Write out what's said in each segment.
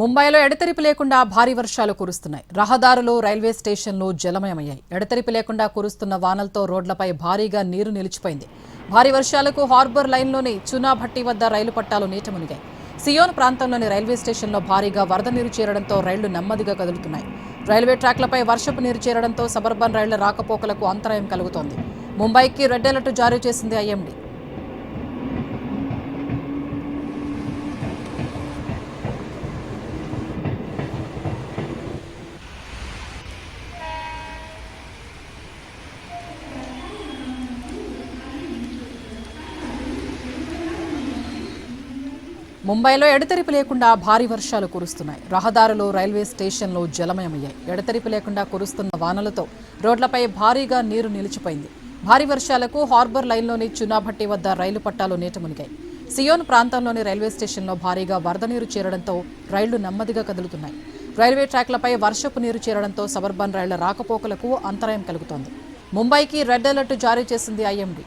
ముంబైలో ఎడతెరిపి లేకుండా భారీ వర్షాలు కురుస్తున్నాయి. రహదారులు, రైల్వే స్టేషన్లు జలమయమయ్యాయి. ఎడతెరిపి లేకుండా కురుస్తున్న వానలతో రోడ్లపై భారీగా నీరు నిలిచిపోయింది. భారీ వర్షాలకు హార్బర్ లైన్లోని చునాభట్టి వద్ద రైలు పట్టాలు నీట మునిగాయి. సియోన్ ప్రాంతంలోని రైల్వే స్టేషన్లో భారీగా వరద నీరు చేరడంతో రైళ్లు నెమ్మదిగా కదులుతున్నాయి. రైల్వే ట్రాక్లపై వర్షపు నీరు చేరడంతో సబర్బన్ రైళ్ల రాకపోకలకు అంతరాయం కలుగుతోంది. ముంబైకి రెడ్ అలర్ట్ జారీ చేసింది ఐఎండీ. ముంబైలో ఎడతెరిపి లేకుండా భారీ వర్షాలు కురుస్తున్నాయి. రహదారులు, రైల్వే స్టేషన్లు జలమయమయ్యాయి. ఎడతెరిపి లేకుండా కురుస్తున్న వానలతో రోడ్లపై భారీగా నీరు నిలిచిపోయింది. భారీ వర్షాలకు హార్బర్ లైన్లోని చునాభట్టి వద్ద రైలు పట్టాలు నీట మునిగాయి. సియోన్ ప్రాంతంలోని రైల్వే స్టేషన్లో భారీగా వరద నీరు చేరడంతో రైళ్లు నెమ్మదిగా కదులుతున్నాయి. రైల్వే ట్రాక్లపై వర్షపు నీరు చేరడంతో సబర్బన్ రైళ్ల రాకపోకలకు అంతరాయం కలుగుతోంది. ముంబైకి రెడ్ అలర్ట్ జారీ చేసింది ఐఎండీ.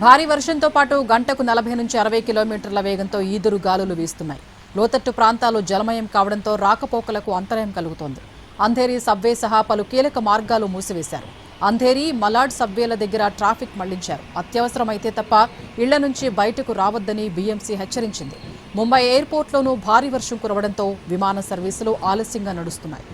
భారీ వర్షంతో పాటు గంటకు 40 నుంచి 60 కిలోమీటర్ల వేగంతో ఈదురు గాలులు వీస్తున్నాయి. లోతట్టు ప్రాంతాలు జలమయం కావడంతో రాకపోకలకు అంతరాయం కలుగుతోంది. అంధేరి సబ్వే సహా పలు కీలక మార్గాలు మూసివేశారు. అంధేరి, మలాడ్ సబ్వేల దగ్గర ట్రాఫిక్ మళ్లించారు. అత్యవసరమైతే తప్ప ఇళ్ల నుంచి బయటకు రావద్దని బీఎంసీ హెచ్చరించింది. ముంబై ఎయిర్పోర్ట్లోనూ భారీ వర్షం కురవడంతో విమాన సర్వీసులు ఆలస్యంగా నడుస్తున్నాయి.